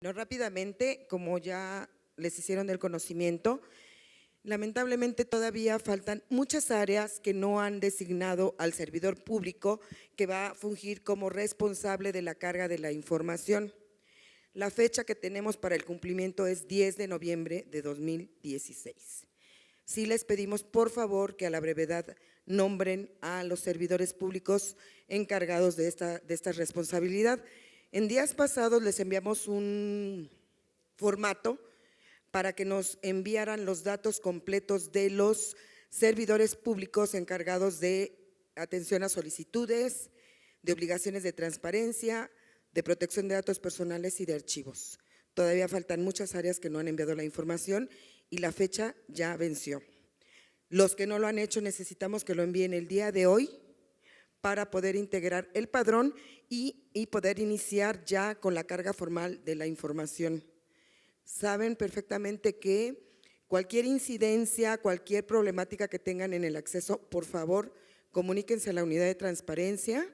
No, rápidamente, como ya les hicieron el conocimiento, lamentablemente todavía faltan muchas áreas que no han designado al servidor público que va a fungir como responsable de la carga de la información. La fecha que tenemos para el cumplimiento es 10 de noviembre de 2016. Sí les pedimos por favor que a la brevedad nombren a los servidores públicos encargados de esta responsabilidad. En días pasados les enviamos un formato para que nos enviaran los datos completos de los servidores públicos encargados de atención a solicitudes, de obligaciones de transparencia, de protección de datos personales y de archivos. Todavía faltan muchas áreas que no han enviado la información y la fecha ya venció. Los que no lo han hecho necesitamos que lo envíen el día de hoy para poder integrar el padrón y poder iniciar ya con la carga formal de la información. Saben perfectamente que cualquier incidencia, cualquier problemática que tengan en el acceso, por favor, comuníquense a la unidad de transparencia.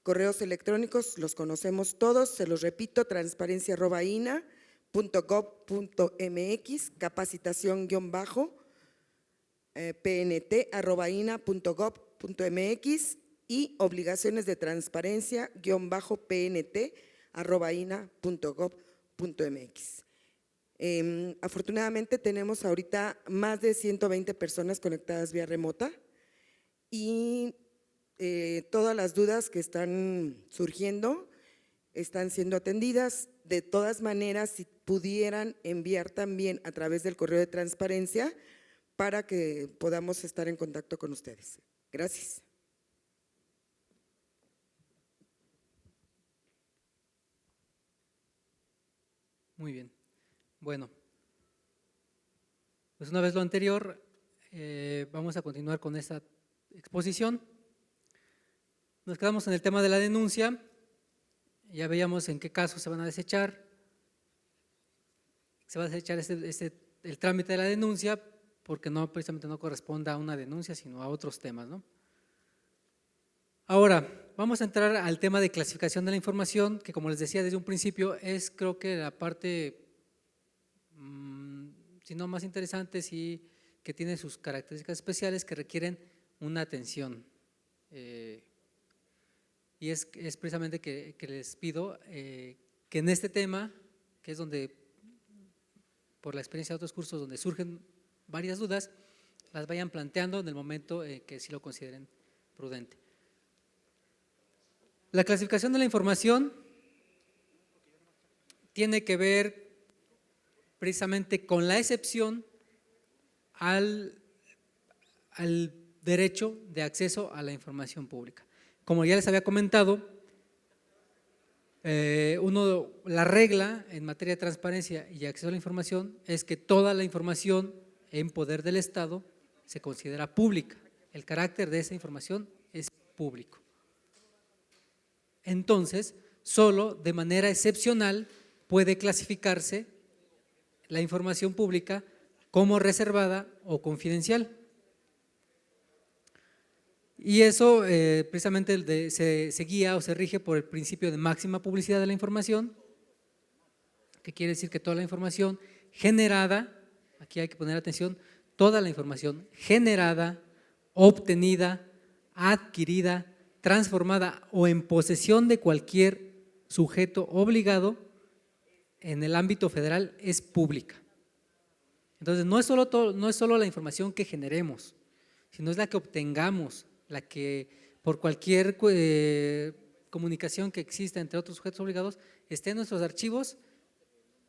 Correos electrónicos los conocemos todos, se los repito, transparencia@ina.gov.mx, capacitación-pnt@ina.gov.mx y obligaciones de transparencia-pnt@ina.gov.mx. Afortunadamente tenemos ahorita más de 120 personas conectadas vía remota y todas las dudas que están surgiendo están siendo atendidas. De todas maneras, si pudieran enviar también a través del correo de transparencia para que podamos estar en contacto con ustedes. Gracias. Muy bien. Bueno, pues una vez lo anterior, vamos a continuar con esta exposición. Nos quedamos en el tema de la denuncia, ya veíamos en qué casos se van a desechar. Se va a desechar el trámite de la denuncia porque precisamente no corresponde a una denuncia, sino a otros temas, ¿no? Ahora, vamos a entrar al tema de clasificación de la información, que como les decía desde un principio, es creo que la parte, si no más interesante, sí que tiene sus características especiales que requieren una atención. Y es precisamente que les pido que en este tema, que es donde, por la experiencia de otros cursos, donde surgen varias dudas, las vayan planteando en el momento que sí lo consideren prudente. La clasificación de la información tiene que ver precisamente con la excepción al derecho de acceso a la información pública. Como ya les había comentado, la regla en materia de transparencia y acceso a la información es que toda la información en poder del Estado se considera pública. El carácter de esa información es público. Entonces, solo de manera excepcional puede clasificarse la información pública como reservada o confidencial. Y eso precisamente se guía o se rige por el principio de máxima publicidad de la información, que quiere decir que toda la información generada, aquí hay que poner atención, toda la información generada, obtenida, adquirida, transformada o en posesión de cualquier sujeto obligado en el ámbito federal es pública. Entonces no es solo la información que generemos, sino es la que obtengamos, la que por cualquier comunicación que exista entre otros sujetos obligados esté en nuestros archivos,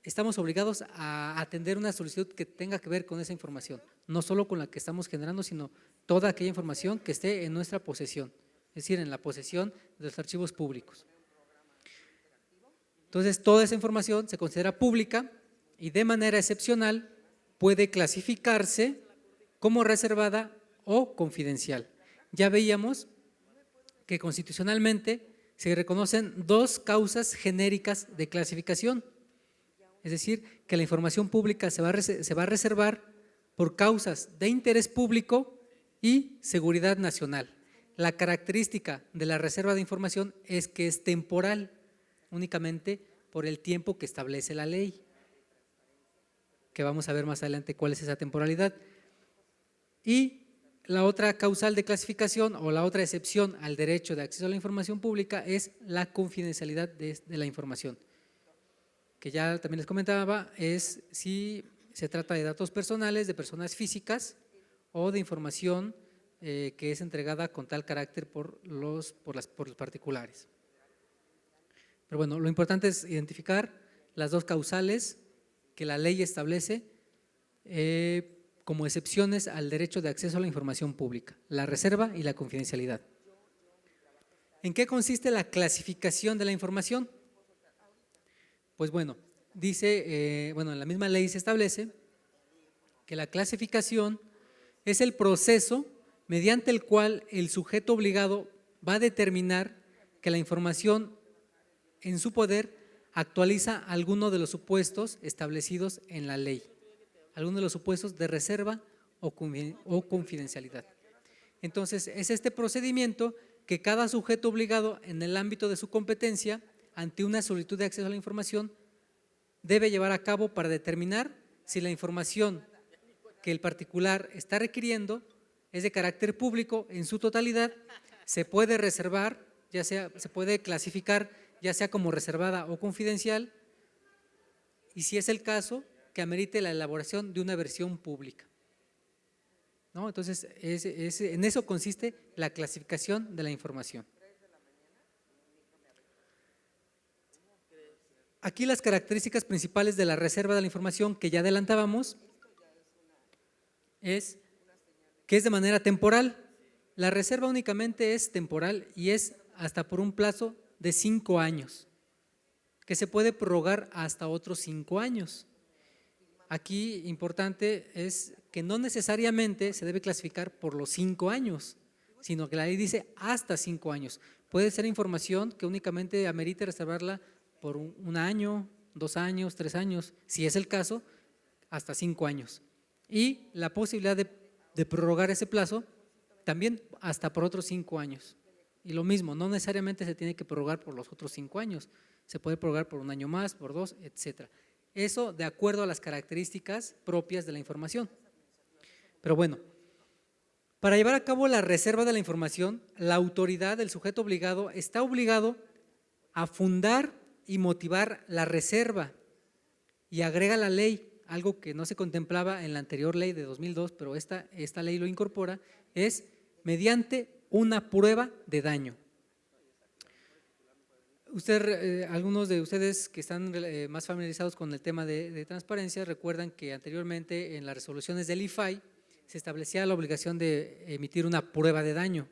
estamos obligados a atender una solicitud que tenga que ver con esa información, no solo con la que estamos generando, sino toda aquella información que esté en nuestra posesión, es decir, en la posesión de los archivos públicos. Entonces, toda esa información se considera pública y de manera excepcional puede clasificarse como reservada o confidencial. Ya veíamos que constitucionalmente se reconocen dos causas genéricas de clasificación, es decir, que la información pública se va a reservar por causas de interés público y seguridad nacional. La característica de la reserva de información es que es temporal, únicamente por el tiempo que establece la ley, que vamos a ver más adelante cuál es esa temporalidad. Y la otra causal de clasificación o la otra excepción al derecho de acceso a la información pública es la confidencialidad de la información, que ya también les comentaba, es si se trata de datos personales de personas físicas o de información que es entregada con tal carácter por los particulares. Pero bueno, lo importante es identificar las dos causales que la ley establece como excepciones al derecho de acceso a la información pública, la reserva y la confidencialidad. ¿En qué consiste la clasificación de la información? Pues bueno, dice, en la misma ley se establece que la clasificación es el proceso mediante el cual el sujeto obligado va a determinar que la información en su poder actualiza alguno de los supuestos establecidos en la ley, alguno de los supuestos de reserva o confidencialidad. Entonces, es este procedimiento que cada sujeto obligado en el ámbito de su competencia ante una solicitud de acceso a la información debe llevar a cabo para determinar si la información que el particular está requiriendo es de carácter público en su totalidad, se puede reservar, ya sea, se puede clasificar ya sea como reservada o confidencial, y si es el caso, que amerite la elaboración de una versión pública, ¿no? Entonces, en eso consiste la clasificación de la información. Aquí las características principales de la reserva de la información que ya adelantábamos es que es de manera temporal. La reserva únicamente es temporal y es hasta por un plazo de 5 años, que se puede prorrogar hasta otros 5 años. Aquí importante es que no necesariamente se debe clasificar por los 5 años, sino que la ley dice hasta 5 años. Puede ser información que únicamente amerite reservarla por un año, 2 años, 3 años, si es el caso, hasta 5 años. Y la posibilidad de prorrogar ese plazo también hasta por otros 5 años. Y lo mismo, no necesariamente se tiene que prorrogar por los otros 5 años, se puede prorrogar por un año más, por 2, etcétera. Eso de acuerdo a las características propias de la información. Pero bueno, para llevar a cabo la reserva de la información, la autoridad, el sujeto obligado, está obligado a fundar y motivar la reserva, y agrega la ley, algo que no se contemplaba en la anterior ley de 2002, pero esta ley lo incorpora, es mediante una prueba de daño. Algunos de ustedes que están más familiarizados con el tema de transparencia recuerdan que anteriormente en las resoluciones del IFAI se establecía la obligación de emitir una prueba de daño,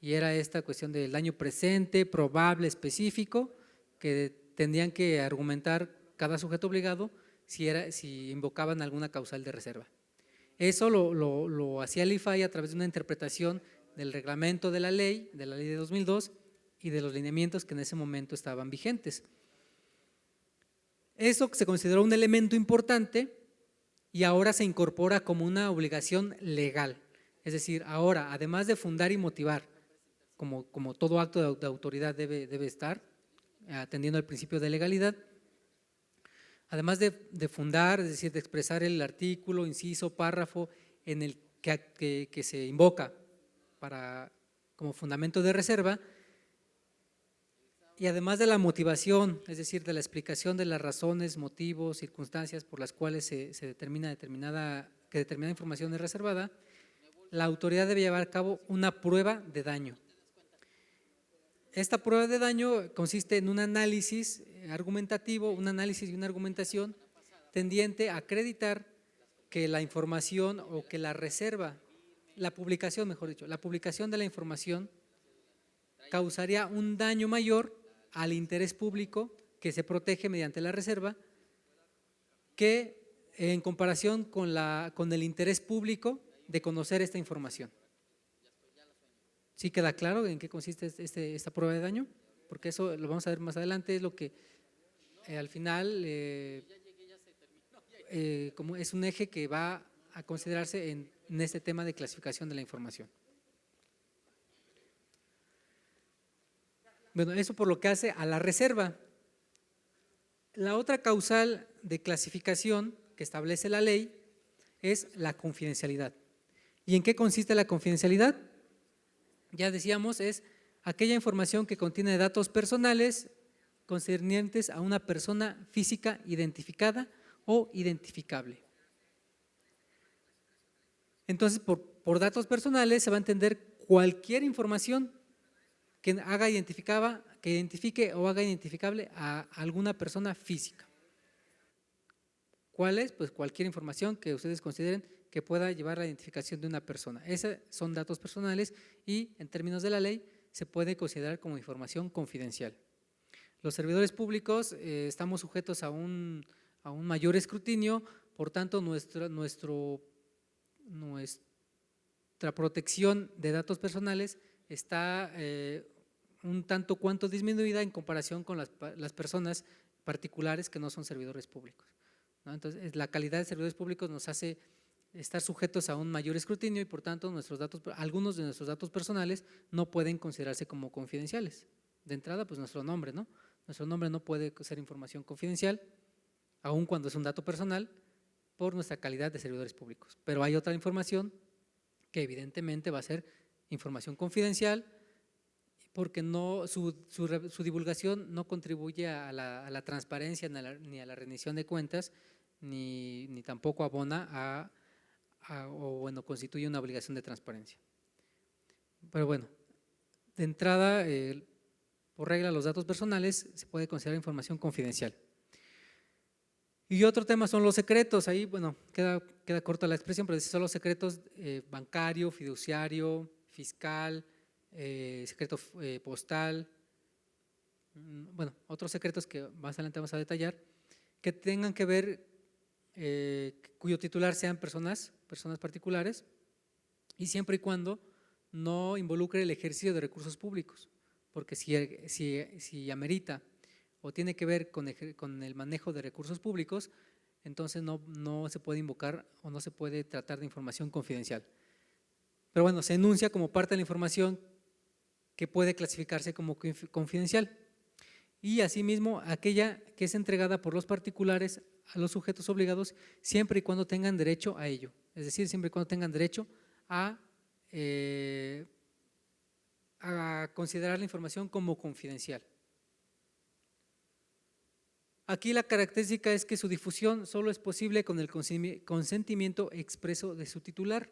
y era esta cuestión del daño presente, probable, específico, que tendrían que argumentar cada sujeto obligado si invocaban alguna causal de reserva. Eso lo hacía el IFAI a través de una interpretación del reglamento de la ley de 2002 y de los lineamientos que en ese momento estaban vigentes. Eso se consideró un elemento importante y ahora se incorpora como una obligación legal. Es decir, ahora, además de fundar y motivar, como todo acto de autoridad debe estar, atendiendo al principio de legalidad, además de fundar, es decir, de expresar el artículo, inciso, párrafo en el que se invoca como fundamento de reserva, y además de la motivación, es decir, de la explicación de las razones, motivos, circunstancias por las cuales se determina determinada información es reservada, la autoridad debe llevar a cabo una prueba de daño. Esta prueba de daño consiste en un análisis argumentativo, un análisis y una argumentación tendiente a acreditar que la información o que la reserva, la publicación, mejor dicho, la publicación de la información causaría un daño mayor al interés público que se protege mediante la reserva, que en comparación con el interés público de conocer esta información. ¿Sí queda claro en qué consiste esta prueba de daño? Porque eso lo vamos a ver más adelante, es lo que al final como es un eje que va a considerarse en este tema de clasificación de la información. Bueno, eso por lo que hace a la reserva. La otra causal de clasificación que establece la ley es la confidencialidad. ¿Y en qué consiste la confidencialidad? Ya decíamos, es aquella información que contiene datos personales concernientes a una persona física identificada o identificable. Entonces, por datos personales se va a entender cualquier información que identifique o haga identificable a alguna persona física. ¿Cuál es? Pues cualquier información que ustedes consideren que pueda llevar a la identificación de una persona. Esos son datos personales y en términos de la ley se puede considerar como información confidencial. Los servidores públicos estamos sujetos a un mayor escrutinio, por tanto nuestra protección de datos personales está un tanto cuanto disminuida en comparación con las personas particulares que no son servidores públicos, ¿no? Entonces, la calidad de servidores públicos nos hace estar sujetos a un mayor escrutinio y por tanto algunos de nuestros datos personales no pueden considerarse como confidenciales. De entrada, pues nuestro nombre, ¿no? Nuestro nombre no puede ser información confidencial, aun cuando es un dato personal, por nuestra calidad de servidores públicos. Pero hay otra información que evidentemente va a ser información confidencial porque su divulgación no contribuye a la transparencia ni a la rendición de cuentas, ni tampoco abona o constituye una obligación de transparencia. Pero bueno, de entrada, por regla, los datos personales se puede considerar información confidencial. Y otro tema son los secretos, ahí bueno, queda corta la expresión, pero son los secretos bancario, fiduciario, fiscal, secreto postal, bueno, otros secretos que más adelante vamos a detallar, que tengan que ver, cuyo titular sean personas particulares y siempre y cuando no involucre el ejercicio de recursos públicos, porque si amerita o tiene que ver con el manejo de recursos públicos, entonces no se puede invocar o no se puede tratar de información confidencial. Pero bueno, se enuncia como parte de la información que puede clasificarse como confidencial y asimismo aquella que es entregada por los particulares a los sujetos obligados siempre y cuando tengan derecho a ello, es decir, siempre y cuando tengan derecho a considerar la información como confidencial. Aquí la característica es que su difusión solo es posible con el consentimiento expreso de su titular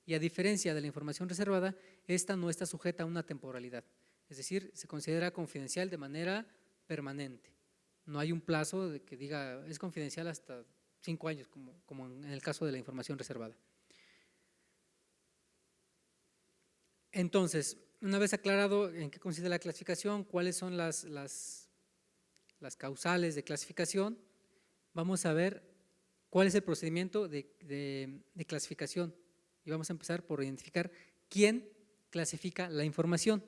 y a diferencia de la información reservada, esta no está sujeta a una temporalidad, es decir, se considera confidencial de manera permanente. No hay un plazo de que diga es confidencial hasta 5 años, como en el caso de la información reservada. Entonces, una vez aclarado en qué consiste la clasificación, cuáles son las causales de clasificación, vamos a ver cuál es el procedimiento de clasificación y vamos a empezar por identificar quién clasifica la información.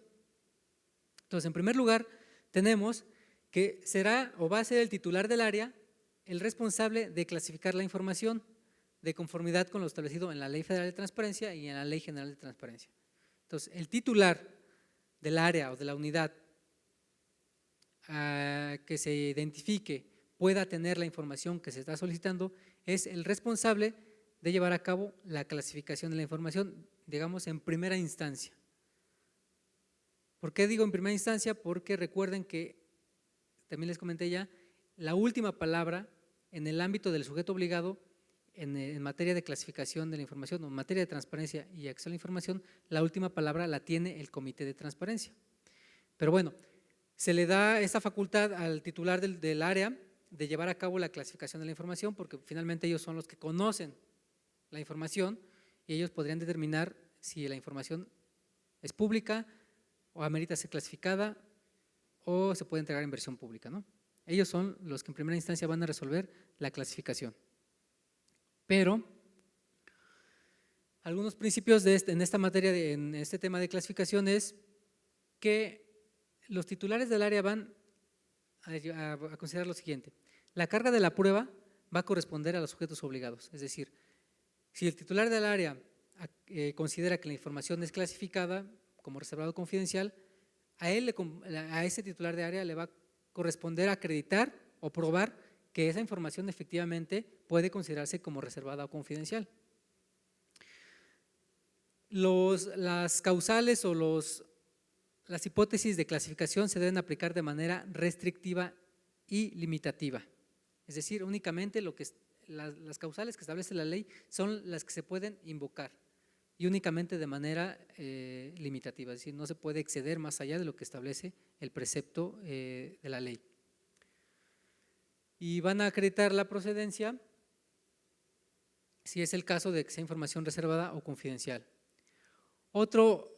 Entonces, en primer lugar, tenemos que será o va a ser el titular del área el responsable de clasificar la información de conformidad con lo establecido en la Ley Federal de Transparencia y en la Ley General de Transparencia. Entonces, el titular del área o de la unidad que se identifique pueda tener la información que se está solicitando es el responsable de llevar a cabo la clasificación de la información, digamos en primera instancia. ¿Por qué digo en primera instancia? Porque recuerden que, también les comenté ya, la última palabra en el ámbito del sujeto obligado en materia de clasificación de la información o en materia de transparencia y acceso a la información, la última palabra la tiene el Comité de Transparencia. Pero bueno, se le da esta facultad al titular del área de llevar a cabo la clasificación de la información porque finalmente ellos son los que conocen la información y ellos podrían determinar si la información es pública o amerita ser clasificada o se puede entregar en versión pública, ¿no? Ellos son los que en primera instancia van a resolver la clasificación. Pero algunos principios en esta materia, en este tema de clasificación es que los titulares del área van a considerar lo siguiente: la carga de la prueba va a corresponder a los sujetos obligados, es decir, si el titular del área considera que la información es clasificada como reservado confidencial, a ese titular de área le va a corresponder acreditar o probar que esa información efectivamente puede considerarse como reservada o confidencial. Las causales o las hipótesis de clasificación se deben aplicar de manera restrictiva y limitativa. Es decir, únicamente las causales que establece la ley son las que se pueden invocar y únicamente de manera limitativa, es decir, no se puede exceder más allá de lo que establece el precepto de la ley. Y van a acreditar la procedencia si es el caso de que sea información reservada o confidencial. Otro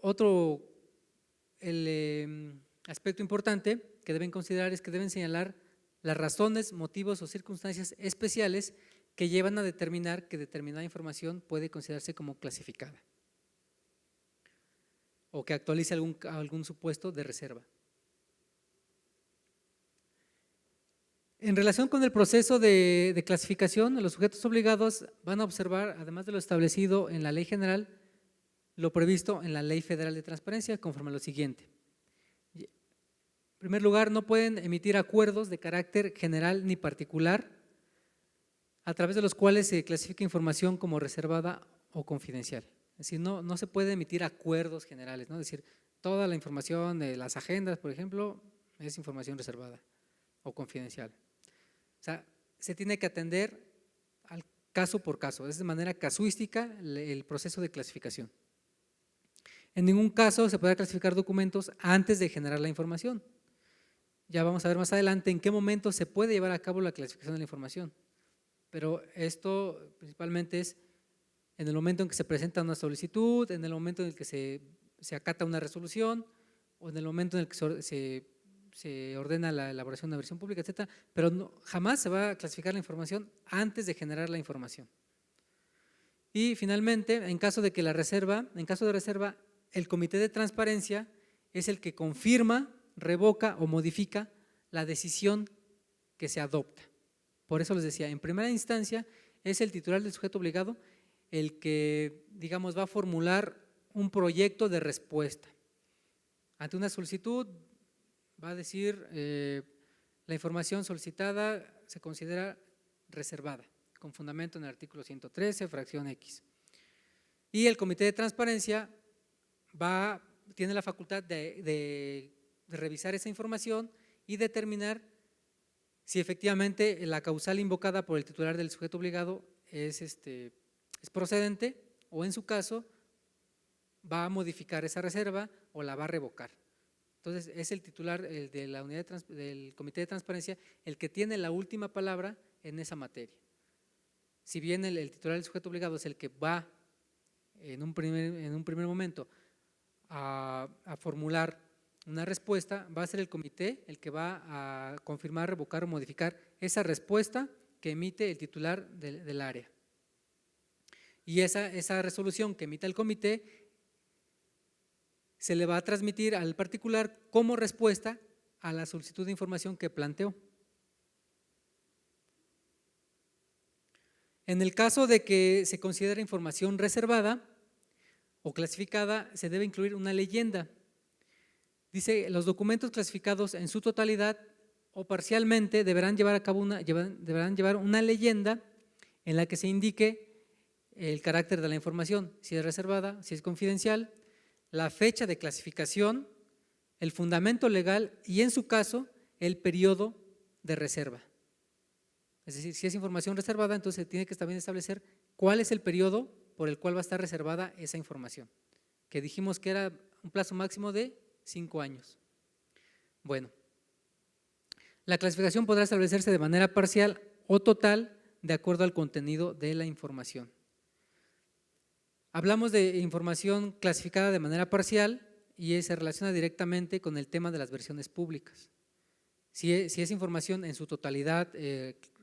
aspecto importante que deben considerar es que deben señalar las razones, motivos o circunstancias especiales que llevan a determinar que determinada información puede considerarse como clasificada o que actualice algún supuesto de reserva. En relación con el proceso de clasificación, los sujetos obligados van a observar, además de lo establecido en la ley general, lo previsto en la Ley Federal de Transparencia, conforme a lo siguiente. En primer lugar, no pueden emitir acuerdos de carácter general ni particular a través de los cuales se clasifica información como reservada o confidencial. Es decir, no se puede emitir acuerdos generales, ¿no? Es decir, toda la información de las agendas, por ejemplo, es información reservada o confidencial. O sea, se tiene que atender al caso por caso, es de manera casuística el proceso de clasificación. En ningún caso se podrá clasificar documentos antes de generar la información. Ya vamos a ver más adelante en qué momento se puede llevar a cabo la clasificación de la información, pero esto principalmente es en el momento en que se presenta una solicitud, en el momento en el que se acata una resolución o en el momento en el que se ordena la elaboración de una versión pública, etcétera, pero jamás se va a clasificar la información antes de generar la información. Y finalmente, en caso de reserva, el Comité de Transparencia es el que confirma, revoca o modifica la decisión que se adopta. Por eso les decía, en primera instancia es el titular del sujeto obligado el que, digamos, va a formular un proyecto de respuesta. Ante una solicitud va a decir, la información solicitada se considera reservada, con fundamento en el artículo 113, fracción X. Y el Comité de Transparencia tiene la facultad de revisar esa información y determinar si efectivamente la causal invocada por el titular del sujeto obligado es procedente o en su caso va a modificar esa reserva o la va a revocar. Entonces es el titular de la unidad del Comité de Transparencia el que tiene la última palabra en esa materia. Si bien el titular del sujeto obligado es el que va en un primer momento a formular una respuesta, va a ser el comité el que va a confirmar, revocar o modificar esa respuesta que emite el titular del área. Y esa resolución que emita el comité se le va a transmitir al particular como respuesta a la solicitud de información que planteó. En el caso de que se considere información reservada o clasificada, se debe incluir una leyenda. Dice, los documentos clasificados en su totalidad o parcialmente deberán llevar una leyenda en la que se indique el carácter de la información, si es reservada, si es confidencial, la fecha de clasificación, el fundamento legal y en su caso el periodo de reserva. Es decir, si es información reservada, entonces se tiene que también establecer cuál es el periodo por el cual va a estar reservada esa información, que dijimos que era un plazo máximo de 5 años. Bueno, la clasificación podrá establecerse de manera parcial o total de acuerdo al contenido de la información. Hablamos de información clasificada de manera parcial y se relaciona directamente con el tema de las versiones públicas. Si es información en su totalidad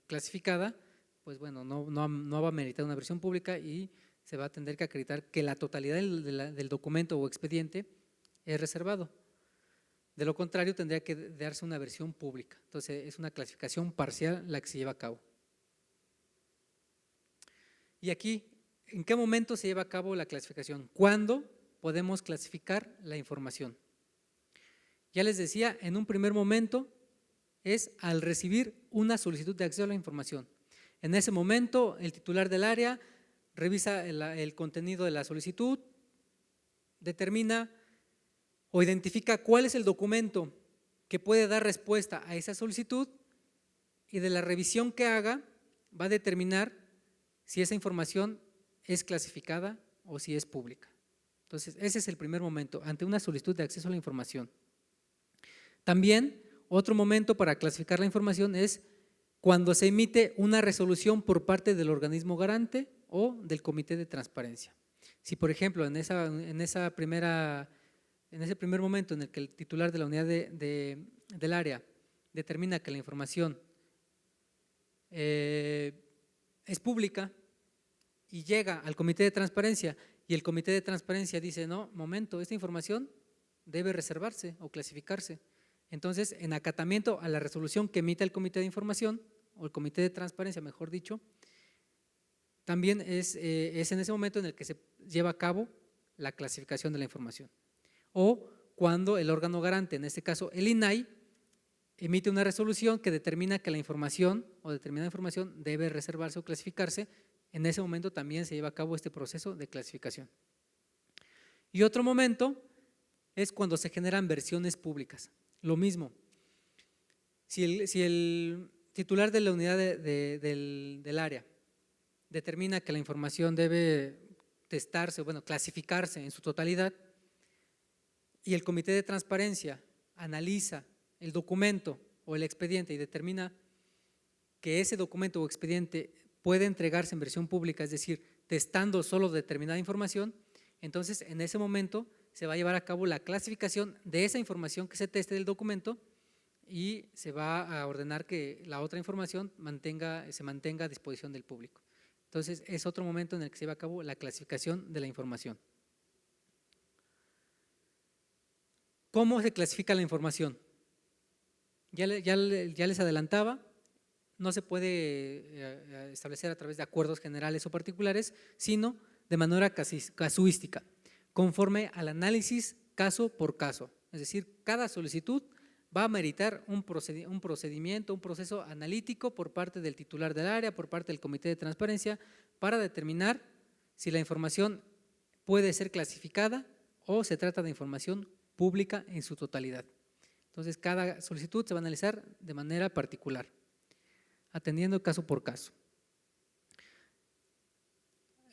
clasificada, pues bueno, no va a meritar una versión pública y se va a tener que acreditar que la totalidad del documento o expediente es reservado. De lo contrario, tendría que darse una versión pública. Entonces, es una clasificación parcial la que se lleva a cabo. Y aquí, ¿en qué momento se lleva a cabo la clasificación? ¿Cuándo podemos clasificar la información? Ya les decía, en un primer momento es al recibir una solicitud de acceso a la información. En ese momento, el titular del área revisa el contenido de la solicitud, determina o identifica cuál es el documento que puede dar respuesta a esa solicitud y de la revisión que haga va a determinar si esa información es clasificada o si es pública. Entonces, ese es el primer momento, ante una solicitud de acceso a la información. También, otro momento para clasificar la información es cuando se emite una resolución por parte del organismo garante o del comité de transparencia. Si, por ejemplo, en ese primer momento en el que el titular de la unidad del área determina que la información es pública y llega al comité de transparencia y el comité de transparencia dice, no, momento, esta información debe reservarse o clasificarse. Entonces, en acatamiento a la resolución que emite el comité de información o el comité de transparencia, mejor dicho, también es en ese momento en el que se lleva a cabo la clasificación de la información. O cuando el órgano garante, en este caso el INAI, emite una resolución que determina que la información o determinada información debe reservarse o clasificarse, en ese momento también se lleva a cabo este proceso de clasificación. Y otro momento es cuando se generan versiones públicas. Lo mismo, si el titular de la unidad del área determina que la información debe testarse, bueno, clasificarse en su totalidad y el comité de transparencia analiza el documento o el expediente y determina que ese documento o expediente puede entregarse en versión pública, es decir, testando solo determinada información, entonces en ese momento se va a llevar a cabo la clasificación de esa información que se teste del documento y se va a ordenar que la otra información se mantenga a disposición del público. Entonces es otro momento en el que se lleva a cabo la clasificación de la información. ¿Cómo se clasifica la información? Ya les adelantaba, no se puede establecer a través de acuerdos generales o particulares, sino de manera casuística, conforme al análisis caso por caso. Es decir, cada solicitud va a meritar un procedimiento, un proceso analítico por parte del titular del área, por parte del comité de transparencia, para determinar si la información puede ser clasificada o se trata de información pública en su totalidad. Entonces, cada solicitud se va a analizar de manera particular, atendiendo caso por caso.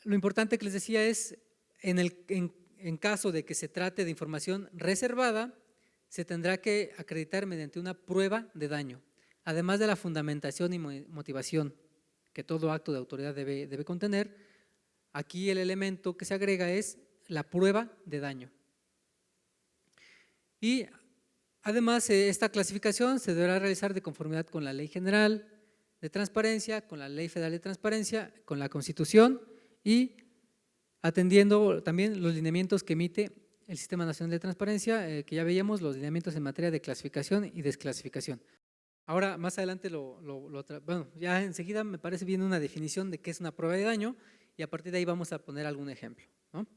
Lo importante que les decía es, en caso de que se trate de información reservada, se tendrá que acreditar mediante una prueba de daño, además de la fundamentación y motivación que todo acto de autoridad debe contener. Aquí el elemento que se agrega es la prueba de daño. Y además, esta clasificación se deberá realizar de conformidad con la Ley General de Transparencia, con la Ley Federal de Transparencia, con la Constitución y atendiendo también los lineamientos que emite el Sistema Nacional de Transparencia, que ya veíamos, los lineamientos en materia de clasificación y desclasificación. Ahora, más adelante, bueno, ya enseguida me parece bien una definición de qué es una prueba de daño y a partir de ahí vamos a poner algún ejemplo, ¿no?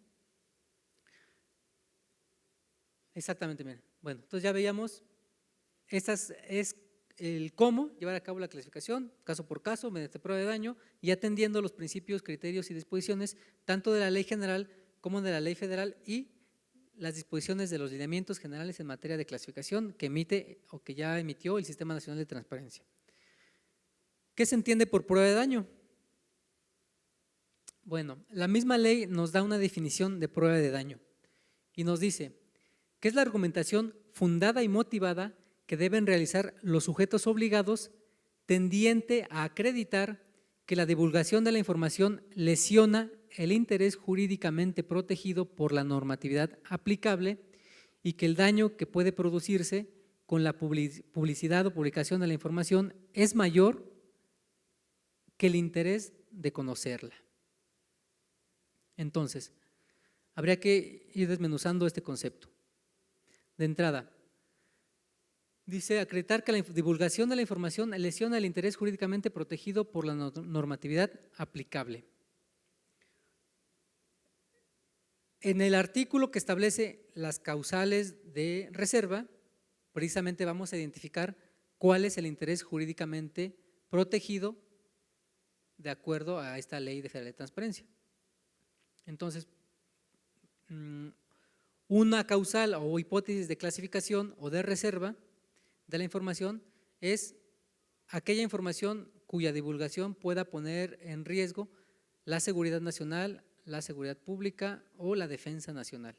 Exactamente, miren. Bueno, entonces ya veíamos, es el cómo llevar a cabo la clasificación, caso por caso, mediante prueba de daño y atendiendo los principios, criterios y disposiciones tanto de la Ley General como de la Ley Federal y las disposiciones de los lineamientos generales en materia de clasificación que emite o que ya emitió el Sistema Nacional de Transparencia. ¿Qué se entiende por prueba de daño? Bueno, la misma ley nos da una definición de prueba de daño y nos dice que es la argumentación fundada y motivada que deben realizar los sujetos obligados tendiente a acreditar que la divulgación de la información lesiona el interés jurídicamente protegido por la normatividad aplicable y que el daño que puede producirse con la publicidad o publicación de la información es mayor que el interés de conocerla. Entonces, habría que ir desmenuzando este concepto. De entrada, dice acreditar que la divulgación de la información lesiona el interés jurídicamente protegido por la normatividad aplicable. En el artículo que establece las causales de reserva, precisamente vamos a identificar cuál es el interés jurídicamente protegido de acuerdo a esta Ley Federal de Transparencia. Entonces, una causal o hipótesis de clasificación o de reserva de la información es aquella información cuya divulgación pueda poner en riesgo la seguridad nacional, la seguridad pública o la defensa nacional.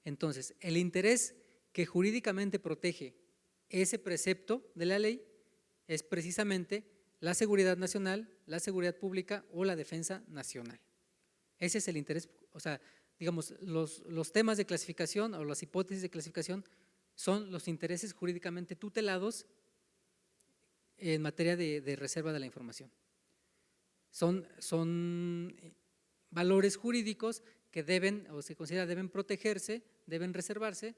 Entonces, el interés que jurídicamente protege ese precepto de la ley es precisamente la seguridad nacional, la seguridad pública o la defensa nacional. Ese es el interés, o sea, digamos, los temas de clasificación o las hipótesis de clasificación son los intereses jurídicamente tutelados en materia de reserva de la información. Son valores jurídicos que deben, o se considera deben protegerse, deben reservarse,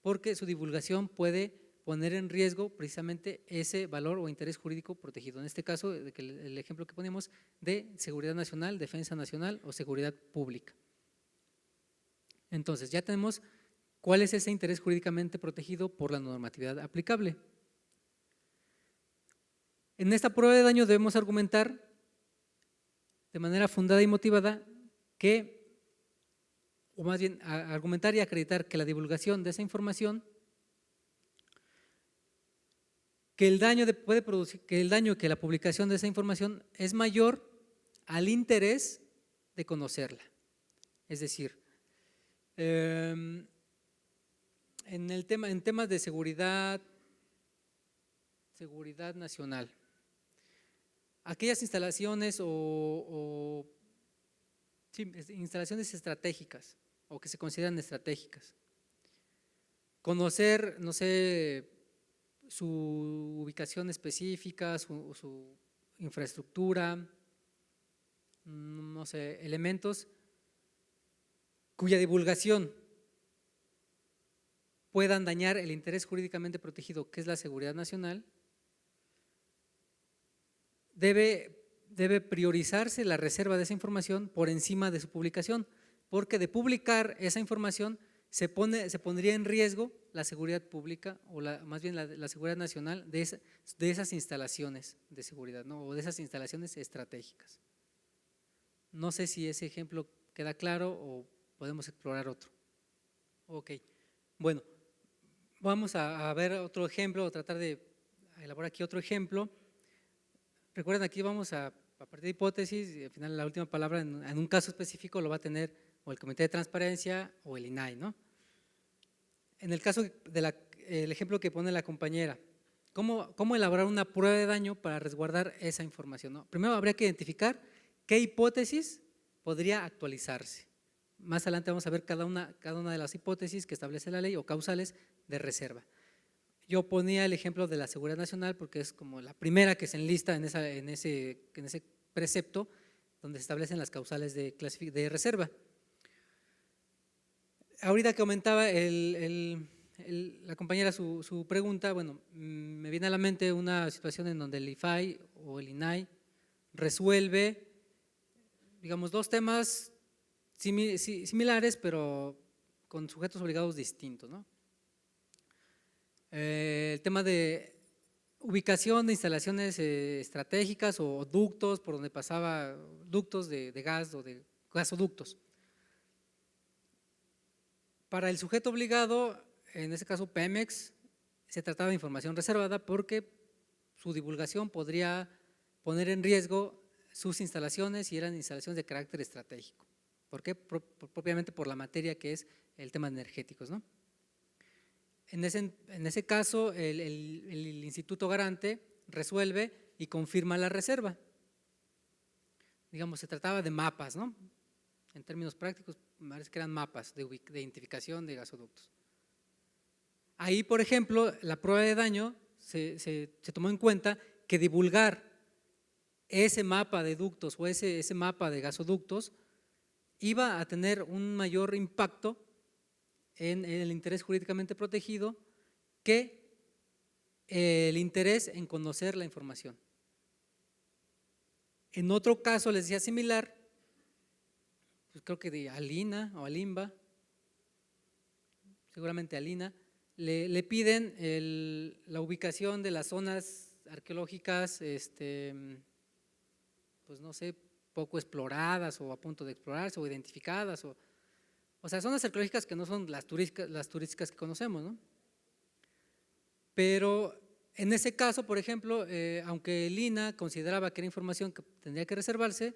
porque su divulgación puede poner en riesgo precisamente ese valor o interés jurídico protegido. En este caso, el ejemplo que ponemos de seguridad nacional, defensa nacional o seguridad pública. Entonces, ya tenemos cuál es ese interés jurídicamente protegido por la normatividad aplicable. En esta prueba de daño debemos argumentar de manera fundada y motivada que, o más bien argumentar y acreditar que la divulgación de esa información, que el daño puede producir, que el daño que la publicación de esa información es mayor al interés de conocerla. Es decir, en temas de seguridad nacional, aquellas instalaciones instalaciones estratégicas o que se consideran estratégicas, conocer, no sé, su ubicación específica, su infraestructura, no sé, elementos cuya divulgación puedan dañar el interés jurídicamente protegido, que es la seguridad nacional, debe priorizarse la reserva de esa información por encima de su publicación, porque de publicar esa información se pondría en riesgo la seguridad pública o más bien la seguridad nacional de esas instalaciones de seguridad, ¿no? O de esas instalaciones estratégicas. No sé si ese ejemplo queda claro o podemos explorar otro. Ok, bueno, vamos a ver otro ejemplo o tratar de elaborar aquí otro ejemplo. Recuerden, aquí vamos a partir de hipótesis y al final la última palabra en un caso específico lo va a tener o el Comité de Transparencia o el INAI, ¿no? En el caso el ejemplo que pone la compañera, ¿cómo elaborar una prueba de daño para resguardar esa información, ¿no? Primero habría que identificar qué hipótesis podría actualizarse. Más adelante vamos a ver cada una de las hipótesis que establece la ley o causales de reserva. Yo ponía el ejemplo de la seguridad nacional porque es como la primera que se enlista en ese precepto donde se establecen las causales de reserva. Ahorita que comentaba la compañera su pregunta, bueno, me viene a la mente una situación en donde el IFAI o el INAI resuelve, digamos, dos temas similares, pero con sujetos obligados distintos, ¿no? El tema de ubicación de instalaciones estratégicas o ductos por donde pasaba, ductos de gas o de gasoductos. Para el sujeto obligado, en este caso Pemex, se trataba de información reservada porque su divulgación podría poner en riesgo sus instalaciones y eran instalaciones de carácter estratégico. ¿Por qué? Propiamente por la materia que es el tema de energéticos, ¿no? En ese caso, el Instituto Garante resuelve y confirma la reserva. Digamos, se trataba de mapas, ¿no? En términos prácticos, me parece que eran mapas de identificación de gasoductos. Ahí, por ejemplo, la prueba de daño se tomó en cuenta que divulgar ese mapa de ductos o ese mapa de gasoductos iba a tener un mayor impacto en el interés jurídicamente protegido que el interés en conocer la información. En otro caso, les decía similar, pues creo que de Alina o Alimba, seguramente Alina, le piden la ubicación de las zonas arqueológicas, pues no sé, poco exploradas o a punto de explorarse o identificadas, o sea, zonas arqueológicas que no son las turísticas que conocemos, ¿no? Pero en ese caso, por ejemplo, aunque el INAH consideraba que era información que tendría que reservarse,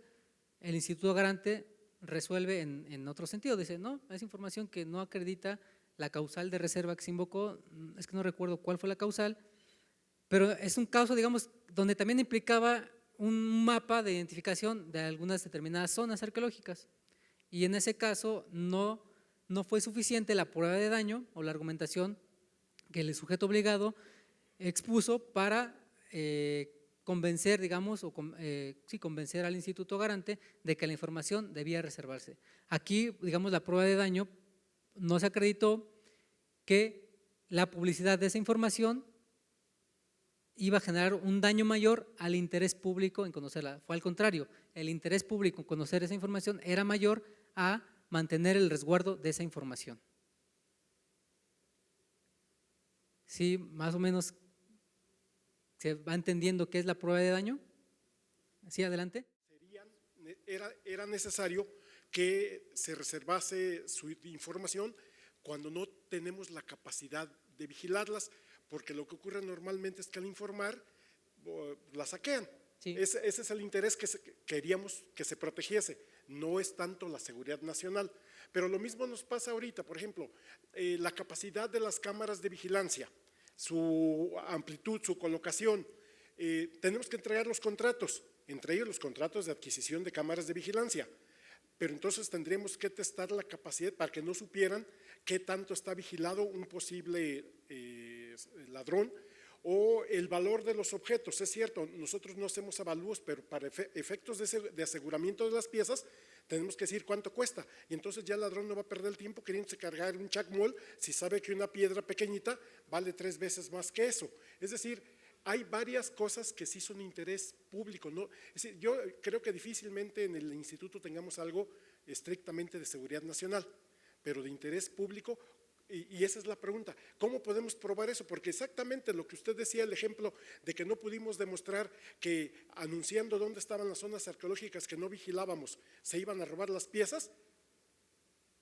el Instituto Garante resuelve en otro sentido, dice, no, es información que no acredita la causal de reserva que se invocó, es que no recuerdo cuál fue la causal, pero es un caso, digamos, donde también implicaba un mapa de identificación de algunas determinadas zonas arqueológicas, y en ese caso no fue suficiente la prueba de daño o la argumentación que el sujeto obligado expuso para convencer, digamos, sí, convencer al Instituto Garante de que la información debía reservarse. Aquí, digamos, la prueba de daño no se acreditó que la publicidad de esa información iba a generar un daño mayor al interés público en conocerla. Fue al contrario, el interés público en conocer esa información era mayor a mantener el resguardo de esa información. Sí, más o menos se va entendiendo qué es la prueba de daño. Sí, adelante. Era necesario que se reservase su información cuando no tenemos la capacidad de vigilarlas, porque lo que ocurre normalmente es que al informar la saquean. Sí. Ese es el interés que queríamos que se protegiese, no es tanto la seguridad nacional. Pero lo mismo nos pasa ahorita, por ejemplo, la capacidad de las cámaras de vigilancia, su amplitud, su colocación. Tenemos que entregar los contratos, entre ellos los contratos de adquisición de cámaras de vigilancia, pero entonces tendríamos que testar la capacidad para que no supieran qué tanto está vigilado un posible ladrón, o el valor de los objetos. Es cierto, nosotros no hacemos avalúos, pero para efectos de aseguramiento de las piezas tenemos que decir cuánto cuesta, y entonces ya el ladrón no va a perder el tiempo queriéndose cargar un chacmol si sabe que una piedra pequeñita vale 3 veces más que eso. Es decir, hay varias cosas que sí son de interés público, ¿no? Es decir, yo creo que difícilmente en el instituto tengamos algo estrictamente de seguridad nacional, pero de interés público. Y esa es la pregunta, ¿cómo podemos probar eso? Porque exactamente lo que usted decía, el ejemplo de que no pudimos demostrar que anunciando dónde estaban las zonas arqueológicas que no vigilábamos, se iban a robar las piezas,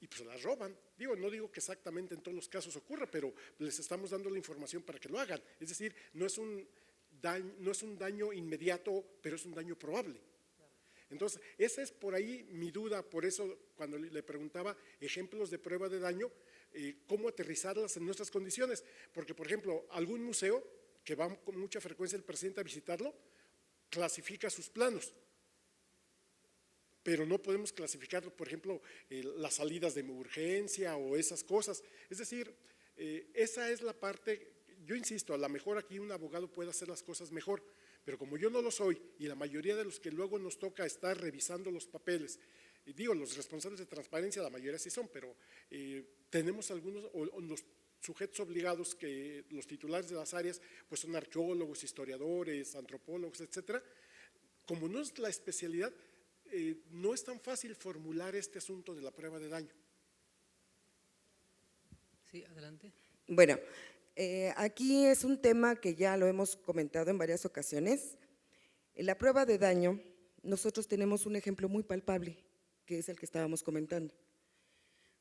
y pues las roban. No digo que exactamente en todos los casos ocurra, pero les estamos dando la información para que lo hagan. Es decir, no es un daño inmediato, pero es un daño probable. Entonces, esa es por ahí mi duda, por eso cuando le preguntaba ejemplos de prueba de daño, cómo aterrizarlas en nuestras condiciones, porque por ejemplo, algún museo que va con mucha frecuencia el presidente a visitarlo, clasifica sus planos, pero no podemos clasificar, por ejemplo, las salidas de urgencia o esas cosas. Es decir, esa es la parte, yo insisto, a lo mejor aquí un abogado puede hacer las cosas mejor, pero como yo no lo soy y la mayoría de los que luego nos toca estar revisando los papeles, los responsables de transparencia, la mayoría sí son, pero tenemos algunos, o los sujetos obligados, que los titulares de las áreas pues son arqueólogos, historiadores, antropólogos, etcétera. Como no es la especialidad, no es tan fácil formular este asunto de la prueba de daño. Sí, adelante. Bueno, aquí es un tema que ya lo hemos comentado en varias ocasiones. En la prueba de daño, nosotros tenemos un ejemplo muy palpable, que es el que estábamos comentando.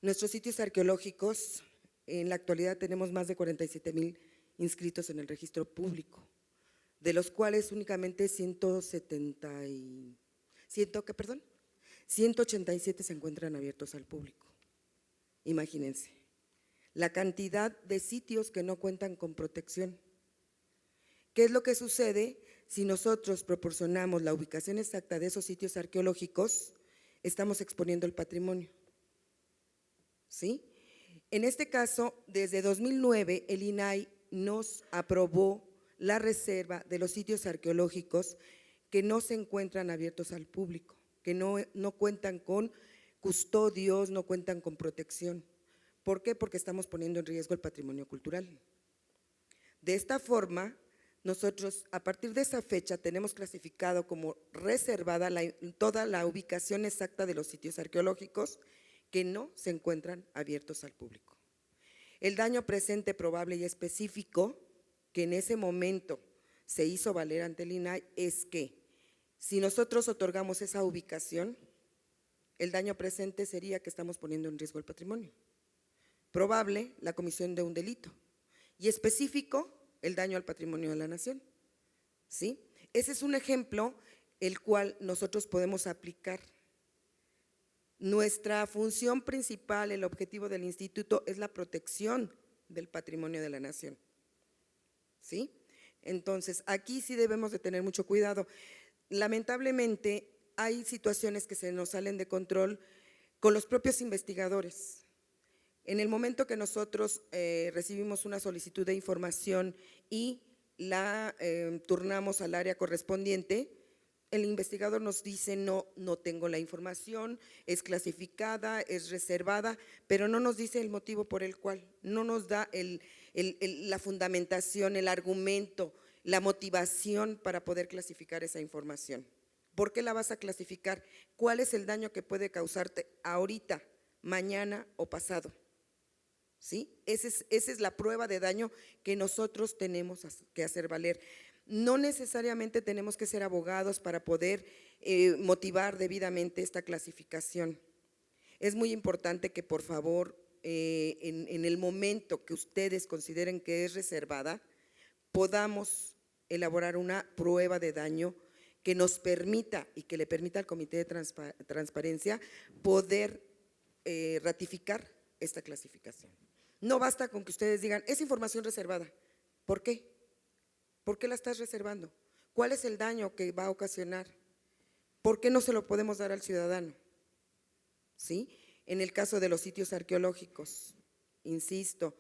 Nuestros sitios arqueológicos, en la actualidad tenemos más de 47,000 inscritos en el registro público, de los cuales únicamente 187 se encuentran abiertos al público. Imagínense la cantidad de sitios que no cuentan con protección. ¿Qué es lo que sucede si nosotros proporcionamos la ubicación exacta de esos sitios arqueológicos? Estamos exponiendo el patrimonio, ¿sí? En este caso, desde 2009, el INAH nos aprobó la reserva de los sitios arqueológicos que no se encuentran abiertos al público, que no cuentan con custodios, no cuentan con protección. ¿Por qué? Porque estamos poniendo en riesgo el patrimonio cultural. De esta forma, nosotros a partir de esa fecha tenemos clasificado como reservada toda la ubicación exacta de los sitios arqueológicos que no se encuentran abiertos al público. El daño presente, probable y específico que en ese momento se hizo valer ante el INAI es que si nosotros otorgamos esa ubicación, el daño presente sería que estamos poniendo en riesgo el patrimonio. Probable, la comisión de un delito. Y específico, el daño al patrimonio de la nación. ¿Sí? Ese es un ejemplo el cual nosotros podemos aplicar. Nuestra función principal, el objetivo del instituto es la protección del patrimonio de la nación. ¿Sí? Entonces, aquí sí debemos de tener mucho cuidado. Lamentablemente, hay situaciones que se nos salen de control con los propios investigadores. En el momento que nosotros recibimos una solicitud de información y la turnamos al área correspondiente, el investigador nos dice no tengo la información, es clasificada, es reservada, pero no nos dice el motivo por el cual, no nos da la fundamentación, el argumento, la motivación para poder clasificar esa información. ¿Por qué la vas a clasificar? ¿Cuál es el daño que puede causarte ahorita, mañana o pasado? ¿Sí? Esa es la prueba de daño que nosotros tenemos que hacer valer. No necesariamente tenemos que ser abogados para poder motivar debidamente esta clasificación. Es muy importante que por favor, en el momento que ustedes consideren que es reservada, podamos elaborar una prueba de daño que nos permita y que le permita al Comité de Transparencia poder ratificar esta clasificación. No basta con que ustedes digan, es información reservada. ¿Por qué? ¿Por qué la estás reservando? ¿Cuál es el daño que va a ocasionar? ¿Por qué no se lo podemos dar al ciudadano? ¿Sí? En el caso de los sitios arqueológicos, insisto,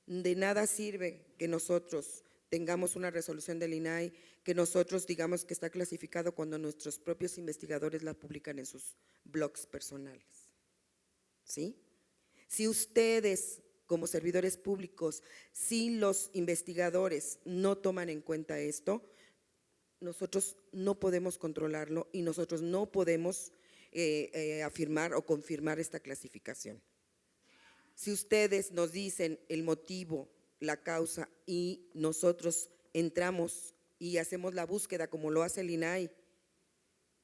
de nada sirve que nosotros tengamos una resolución del INAI, que nosotros digamos que está clasificado cuando nuestros propios investigadores la publican en sus blogs personales. ¿Sí? Si ustedes, como servidores públicos, si los investigadores no toman en cuenta esto, nosotros no podemos controlarlo y nosotros no podemos afirmar o confirmar esta clasificación. Si ustedes nos dicen el motivo, la causa y nosotros entramos y hacemos la búsqueda como lo hace el INAI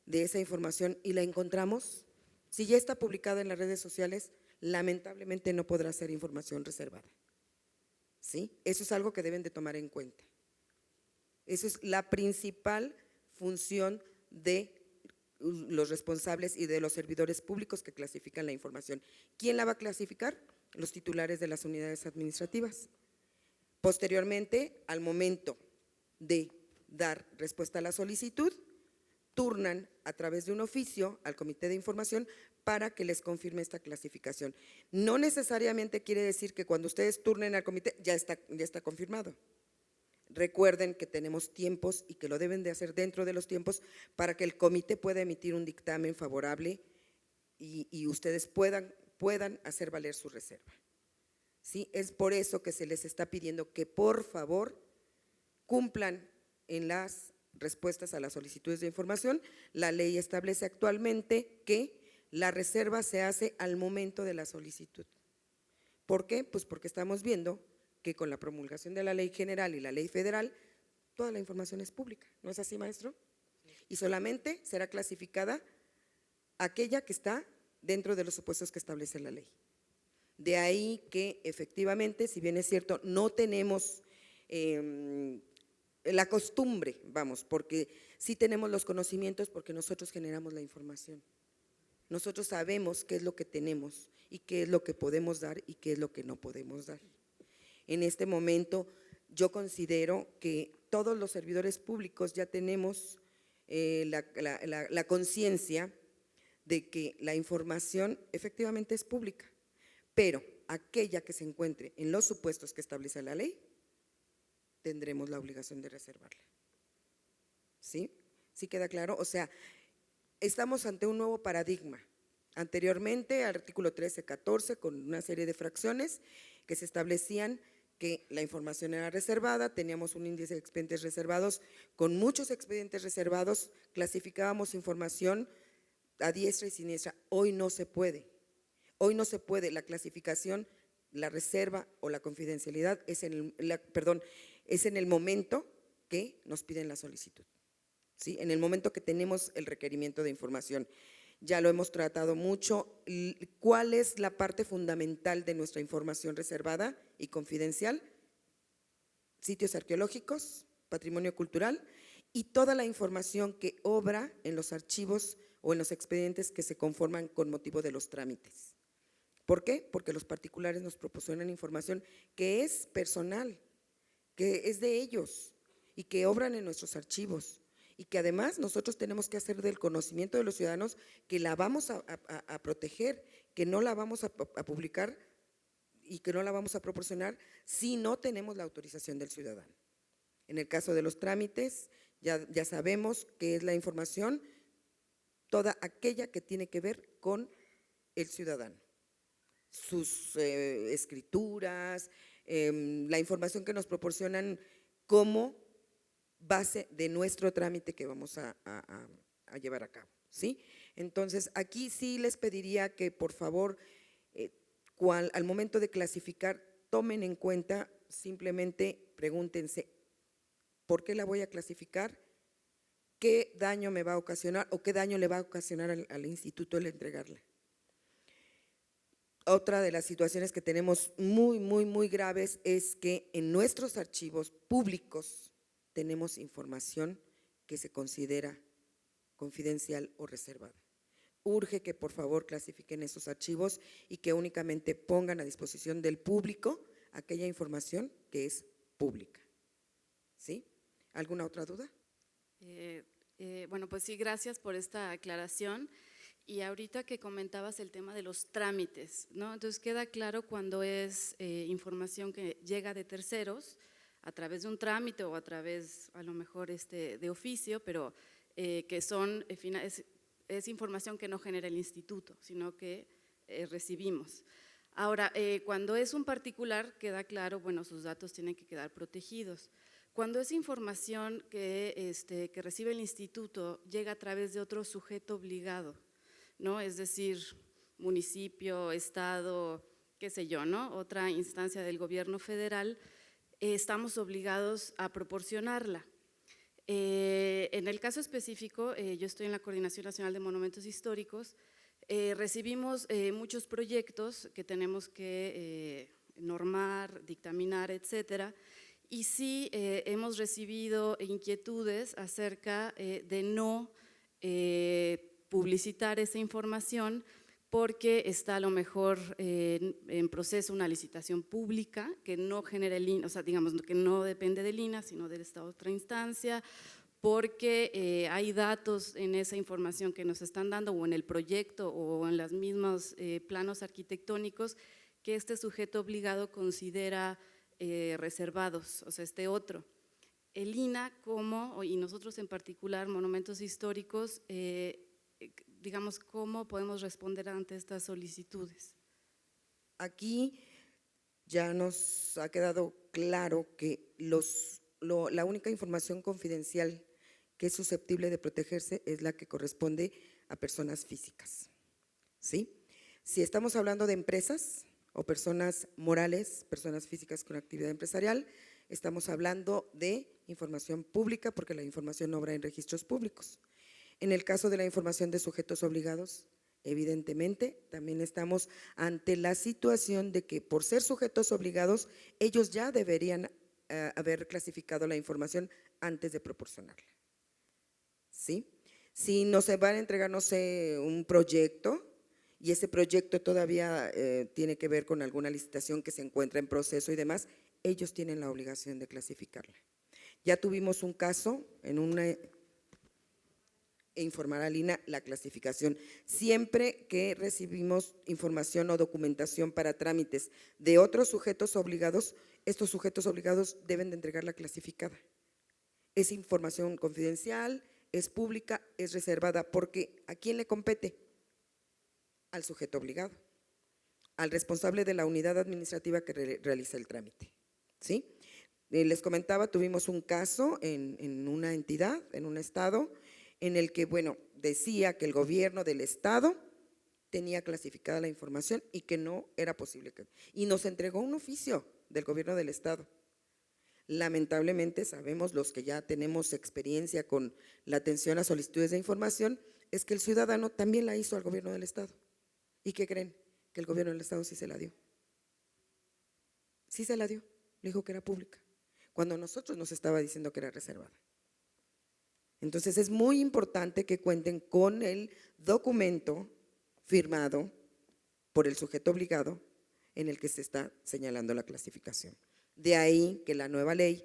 de esa información y la encontramos, si ya está publicada en las redes sociales, lamentablemente no podrá ser información reservada. ¿Sí? Eso es algo que deben de tomar en cuenta. Eso es la principal función de los responsables y de los servidores públicos que clasifican la información. ¿Quién la va a clasificar? Los titulares de las unidades administrativas. Posteriormente, al momento de dar respuesta a la solicitud, turnan a través de un oficio al Comité de Información para que les confirme esta clasificación. No necesariamente quiere decir que cuando ustedes turnen al comité ya está confirmado. Recuerden que tenemos tiempos y que lo deben de hacer dentro de los tiempos para que el comité pueda emitir un dictamen favorable y ustedes puedan hacer valer su reserva. ¿Sí? Es por eso que se les está pidiendo que por favor cumplan en las respuestas a las solicitudes de información. La ley establece actualmente que la reserva se hace al momento de la solicitud. ¿Por qué? Pues porque estamos viendo que con la promulgación de la ley general y la ley federal, toda la información es pública. ¿No es así, maestro? Y solamente será clasificada aquella que está dentro de los supuestos que establece la ley. De ahí que efectivamente, si bien es cierto, no tenemos la costumbre, vamos, porque sí tenemos los conocimientos porque nosotros generamos la información. Nosotros sabemos qué es lo que tenemos y qué es lo que podemos dar y qué es lo que no podemos dar. En este momento yo considero que todos los servidores públicos ya tenemos la conciencia de que la información efectivamente es pública, pero aquella que se encuentre en los supuestos que establece la ley, tendremos la obligación de reservarla. ¿Sí? ¿Sí queda claro? O sea, estamos ante un nuevo paradigma. Anteriormente, al artículo 13-14, con una serie de fracciones que se establecían que la información era reservada, teníamos un índice de expedientes reservados, con muchos expedientes reservados, clasificábamos información a diestra y siniestra. Hoy no se puede, la clasificación La reserva o la confidencialidad es es en el momento que nos piden la solicitud, ¿sí? En el momento que tenemos el requerimiento de información. Ya lo hemos tratado mucho. ¿Cuál es la parte fundamental de nuestra información reservada y confidencial? Sitios arqueológicos, patrimonio cultural y toda la información que obra en los archivos o en los expedientes que se conforman con motivo de los trámites. ¿Por qué? Porque los particulares nos proporcionan información que es personal, que es de ellos y que obran en nuestros archivos y que además nosotros tenemos que hacer del conocimiento de los ciudadanos que la vamos a proteger, que no la vamos a publicar y que no la vamos a proporcionar si no tenemos la autorización del ciudadano. En el caso de los trámites, ya sabemos que es la información toda aquella que tiene que ver con el ciudadano. Sus escrituras, la información que nos proporcionan como base de nuestro trámite que vamos a llevar a cabo, ¿sí? Entonces, aquí sí les pediría que por favor, al momento de clasificar, tomen en cuenta, simplemente pregúntense, ¿por qué la voy a clasificar? ¿Qué daño me va a ocasionar o qué daño le va a ocasionar al instituto el entregarla? Otra de las situaciones que tenemos muy graves es que en nuestros archivos públicos tenemos información que se considera confidencial o reservada. Urge que por favor clasifiquen esos archivos y que únicamente pongan a disposición del público aquella información que es pública. ¿Sí? ¿Alguna otra duda? Bueno, pues sí, gracias por esta aclaración. Y ahorita que comentabas el tema de los trámites, ¿no? Entonces queda claro cuando es información que llega de terceros a través de un trámite o a través a lo mejor de oficio, pero que son, es información que no genera el instituto, sino que recibimos. Ahora, cuando es un particular, queda claro, bueno, sus datos tienen que quedar protegidos. Cuando es información que recibe el instituto, llega a través de otro sujeto obligado, ¿no? Es decir, municipio, estado, qué sé yo, ¿no? Otra instancia del gobierno federal, estamos obligados a proporcionarla. En el caso específico, yo estoy en la Coordinación Nacional de Monumentos Históricos, recibimos muchos proyectos que tenemos que normar, dictaminar, etcétera, y sí hemos recibido inquietudes acerca de no publicitar esa información porque está a lo mejor en proceso una licitación pública que no genera el INA, o sea, digamos que no depende del INA, sino de esta otra instancia, porque hay datos en esa información que nos están dando o en el proyecto o en los mismos planos arquitectónicos que este sujeto obligado considera reservados, o sea, otro. El INA y nosotros en particular, Monumentos Históricos, digamos, ¿cómo podemos responder ante estas solicitudes? Aquí ya nos ha quedado claro que la única información confidencial que es susceptible de protegerse es la que corresponde a personas físicas, ¿sí? Si estamos hablando de empresas o personas morales, personas físicas con actividad empresarial, estamos hablando de información pública porque la información obra en registros públicos. En el caso de la información de sujetos obligados, evidentemente también estamos ante la situación de que por ser sujetos obligados, ellos ya deberían haber clasificado la información antes de proporcionarla, ¿sí? Si nos van a entregar, no sé, un proyecto y ese proyecto todavía tiene que ver con alguna licitación que se encuentra en proceso y demás, ellos tienen la obligación de clasificarla. Ya tuvimos un caso informar al INA la clasificación. Siempre que recibimos información o documentación para trámites de otros sujetos obligados, estos sujetos obligados deben de entregarla clasificada. Es información confidencial, es pública, es reservada, porque ¿a quién le compete? Al sujeto obligado, al responsable de la unidad administrativa que realiza el trámite, ¿sí? Les comentaba, tuvimos un caso en una entidad, en un estado, en el que, bueno, decía que el gobierno del estado tenía clasificada la información y que no era posible. Y nos entregó un oficio del gobierno del estado. Lamentablemente sabemos, los que ya tenemos experiencia con la atención a solicitudes de información, es que el ciudadano también la hizo al gobierno del estado. ¿Y qué creen? Que el gobierno del estado sí se la dio. Sí se la dio, le dijo que era pública, cuando a nosotros nos estaba diciendo que era reservada. Entonces es muy importante que cuenten con el documento firmado por el sujeto obligado en el que se está señalando la clasificación. De ahí que la nueva ley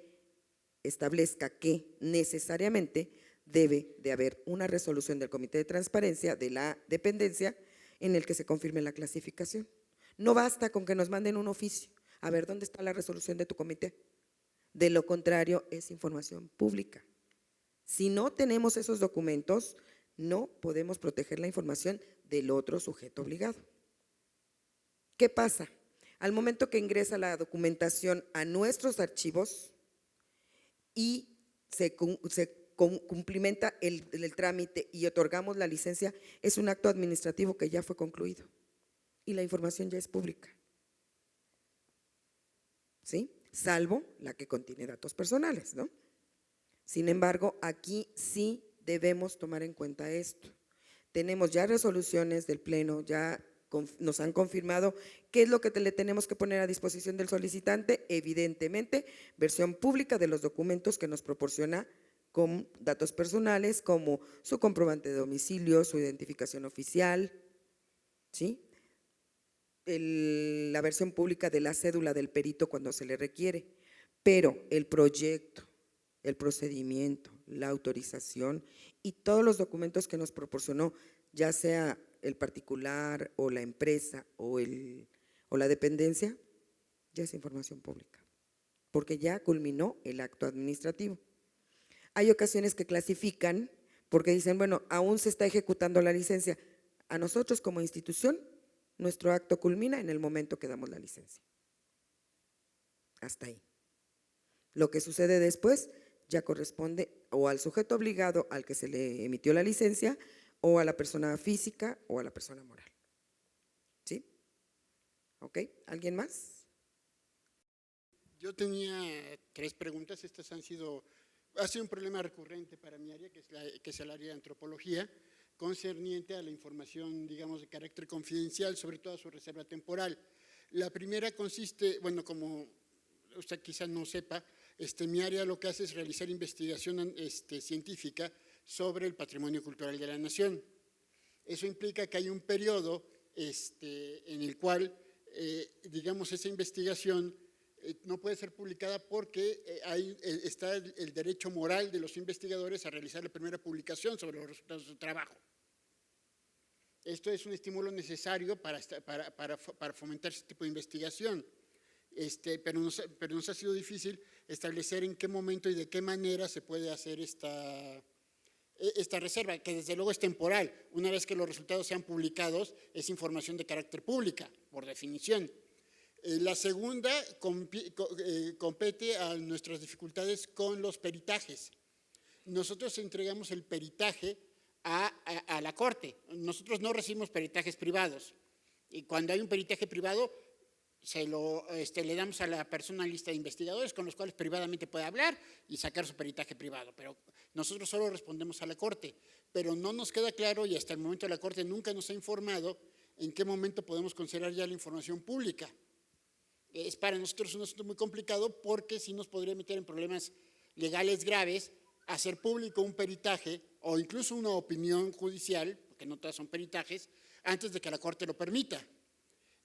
establezca que necesariamente debe de haber una resolución del Comité de Transparencia de la dependencia en el que se confirme la clasificación. No basta con que nos manden un oficio. A ver, ¿dónde está la resolución de tu comité? De lo contrario, es información pública. Si no tenemos esos documentos, no podemos proteger la información del otro sujeto obligado. ¿Qué pasa? Al momento que ingresa la documentación a nuestros archivos y se cumplimenta el trámite y otorgamos la licencia, es un acto administrativo que ya fue concluido y la información ya es pública. ¿Sí? Salvo la que contiene datos personales, ¿no? Sin embargo, aquí sí debemos tomar en cuenta esto. Tenemos ya resoluciones del Pleno, ya nos han confirmado qué es lo que le tenemos que poner a disposición del solicitante, evidentemente, versión pública de los documentos que nos proporciona con datos personales como su comprobante de domicilio, su identificación oficial, ¿sí? La versión pública de la cédula del perito cuando se le requiere, pero el proyecto, el procedimiento, la autorización y todos los documentos que nos proporcionó, ya sea el particular o la empresa o la dependencia, ya es información pública, porque ya culminó el acto administrativo. Hay ocasiones que clasifican porque dicen, bueno, aún se está ejecutando la licencia. A nosotros como institución, nuestro acto culmina en el momento que damos la licencia. Hasta ahí. Lo que sucede después ya corresponde o al sujeto obligado al que se le emitió la licencia o a la persona física o a la persona moral. ¿Sí? ¿Ok? ¿Alguien más? Yo tenía 3 preguntas, estas ha sido un problema recurrente para mi área, que es el área de antropología, concerniente a la información, digamos, de carácter confidencial, sobre todo a su reserva temporal. La primera consiste, bueno, como usted quizás no sepa, mi área lo que hace es realizar investigación científica sobre el patrimonio cultural de la nación. Eso implica que hay un periodo en el cual, digamos, esa investigación no puede ser publicada porque está el derecho moral de los investigadores a realizar la primera publicación sobre los resultados de su trabajo. Esto es un estímulo necesario para fomentar ese tipo de investigación, pero nos ha sido difícil establecer en qué momento y de qué manera se puede hacer esta reserva, que desde luego es temporal. Una vez que los resultados sean publicados, es información de carácter pública, por definición. La segunda compete a nuestras dificultades con los peritajes. Nosotros entregamos el peritaje a la Corte. Nosotros no recibimos peritajes privados. Y cuando hay un peritaje privado, le damos a la persona lista de investigadores con los cuales privadamente puede hablar y sacar su peritaje privado. Pero nosotros solo respondemos a la Corte. Pero no nos queda claro, y hasta el momento la Corte nunca nos ha informado, en qué momento podemos considerar ya la información pública. Es para nosotros un asunto muy complicado porque sí nos podría meter en problemas legales graves hacer público un peritaje o incluso una opinión judicial, porque no todas son peritajes, antes de que la Corte lo permita.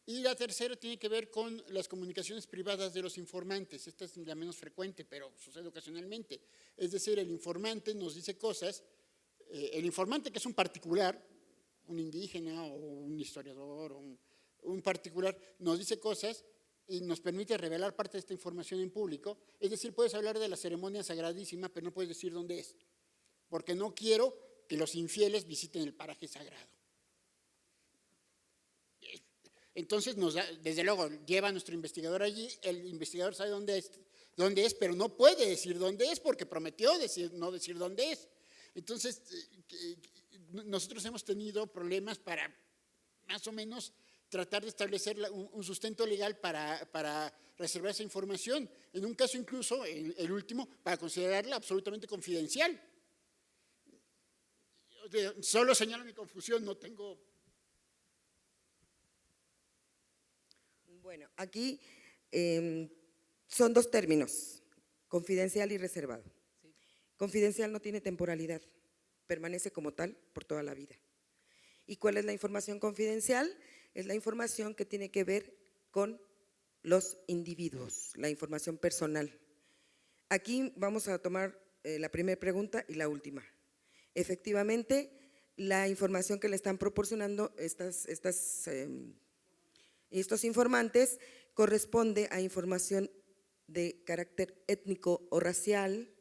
Y la tercera tiene que ver con las comunicaciones privadas de los informantes. Esta es la menos frecuente, pero sucede ocasionalmente. Es decir, el informante nos dice cosas, el informante que es un particular, un indígena o un historiador o un particular, nos dice cosas y nos permite revelar parte de esta información en público. Es decir, puedes hablar de la ceremonia sagradísima, pero no puedes decir dónde es, porque no quiero que los infieles visiten el paraje sagrado. Entonces, desde luego, lleva a nuestro investigador allí, el investigador sabe dónde es, pero no puede decir dónde es porque prometió no decir dónde es. Entonces, nosotros hemos tenido problemas para más o menos tratar de establecer un sustento legal para reservar esa información. En un caso incluso, el último, para considerarla absolutamente confidencial. Solo señalo mi confusión, no tengo… Bueno, aquí son dos términos, confidencial y reservado. Confidencial no tiene temporalidad, permanece como tal por toda la vida. ¿Y cuál es la información confidencial? Es la información que tiene que ver con los individuos, la información personal. Aquí vamos a tomar la primera pregunta y la última. Efectivamente, la información que le están proporcionando estos informantes corresponde a información de carácter étnico o racial,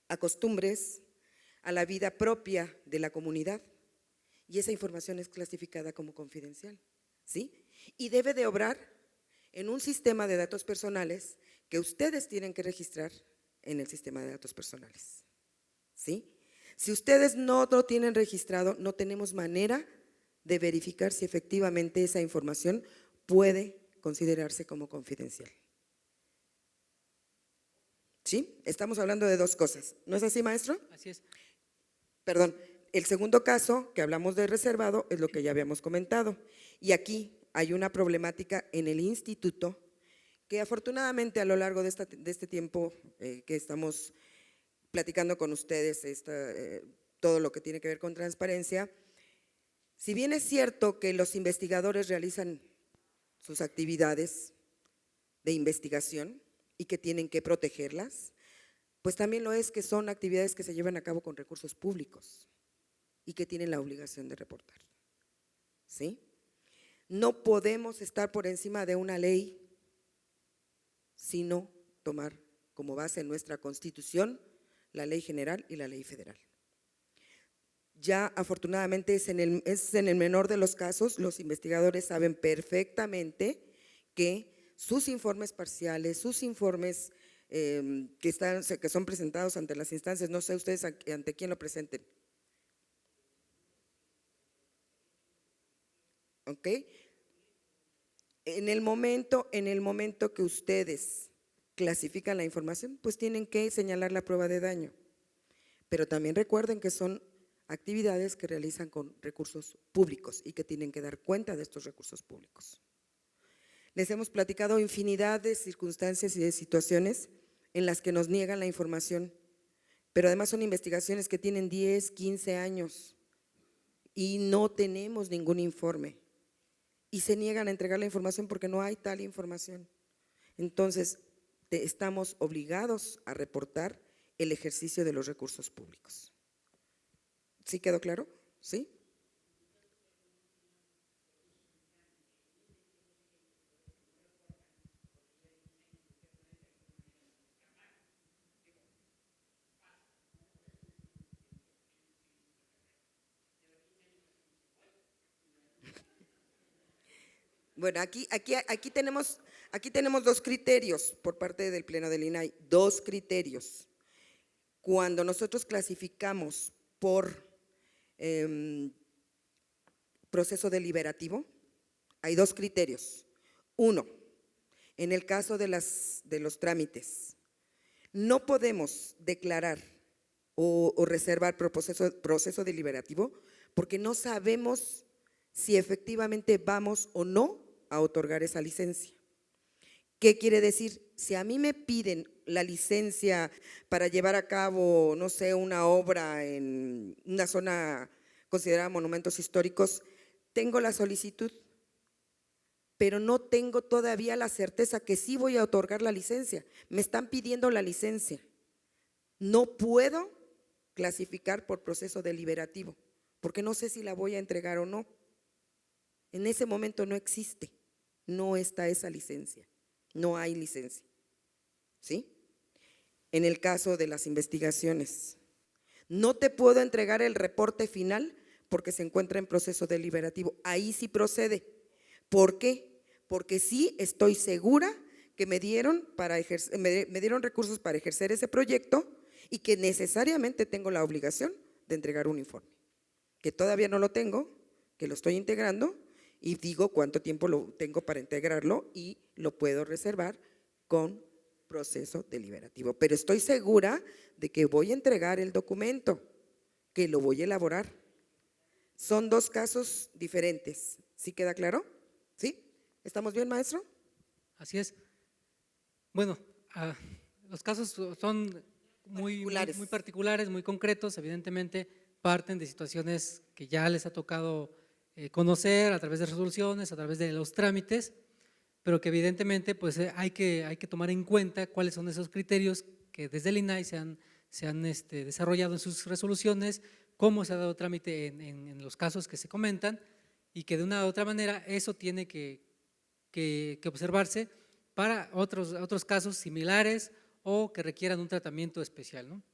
a costumbres, a la vida propia de la comunidad, y esa información es clasificada como confidencial, ¿sí? Y debe de obrar en un sistema de datos personales que ustedes tienen que registrar en el sistema de datos personales, ¿sí? Si ustedes no lo tienen registrado, no tenemos manera de verificar si efectivamente esa información puede considerarse como confidencial. ¿Sí? Estamos hablando de dos cosas. ¿No es así, maestro? Así es. Perdón, el segundo caso que hablamos de reservado es lo que ya habíamos comentado. Y aquí hay una problemática en el instituto que afortunadamente a lo largo de este tiempo que estamos platicando con ustedes, todo lo que tiene que ver con transparencia, si bien es cierto que los investigadores realizan sus actividades de investigación y que tienen que protegerlas, pues también lo es que son actividades que se llevan a cabo con recursos públicos y que tienen la obligación de reportar, ¿sí? No podemos estar por encima de una ley, sino tomar como base en nuestra Constitución la ley general y la ley federal. Ya afortunadamente es en el menor de los casos, los investigadores saben perfectamente que sus informes parciales, sus informes que son presentados ante las instancias, no sé ustedes ante quién lo presenten. ¿Ok? En el momento que ustedes clasifican la información, pues tienen que señalar la prueba de daño. Pero también recuerden que son actividades que realizan con recursos públicos y que tienen que dar cuenta de estos recursos públicos. Les hemos platicado infinidad de circunstancias y de situaciones en las que nos niegan la información, pero además son investigaciones que tienen 10, 15 años y no tenemos ningún informe y se niegan a entregar la información porque no hay tal información. Entonces, estamos obligados a reportar el ejercicio de los recursos públicos. ¿Sí quedó claro? ¿Sí? Bueno, aquí tenemos dos criterios por parte del Pleno del INAI, dos criterios. Cuando nosotros clasificamos por proceso deliberativo, hay dos criterios. Uno, en el caso de los trámites, no podemos declarar o reservar por proceso deliberativo porque no sabemos si efectivamente vamos o no a otorgar esa licencia. ¿Qué quiere decir? Si a mí me piden la licencia para llevar a cabo, no sé, una obra en una zona considerada monumentos históricos, tengo la solicitud, pero no tengo todavía la certeza que sí voy a otorgar la licencia. Me están pidiendo la licencia. No puedo clasificar por proceso deliberativo, porque no sé si la voy a entregar o no. En ese momento no existe, no está esa licencia, no hay licencia, ¿sí? En el caso de las investigaciones, no te puedo entregar el reporte final porque se encuentra en proceso deliberativo, ahí sí procede. ¿Por qué? Porque sí estoy segura que me dieron recursos para ejercer ese proyecto y que necesariamente tengo la obligación de entregar un informe, que todavía no lo tengo, que lo estoy integrando y digo cuánto tiempo lo tengo para integrarlo y lo puedo reservar con proceso deliberativo. Pero estoy segura de que voy a entregar el documento, que lo voy a elaborar. Son dos casos diferentes. ¿Sí queda claro? ¿Sí? ¿Estamos bien, maestro? Así es. Bueno, los casos son Particulares. muy particulares, muy concretos, evidentemente parten de situaciones que ya les ha tocado conocer a través de resoluciones, a través de los trámites, pero que evidentemente pues hay que tomar en cuenta cuáles son esos criterios que desde el INAI se han desarrollado en sus resoluciones, cómo se ha dado trámite en los casos que se comentan y que de una u otra manera eso tiene que observarse para otros casos similares o que requieran un tratamiento especial, ¿no?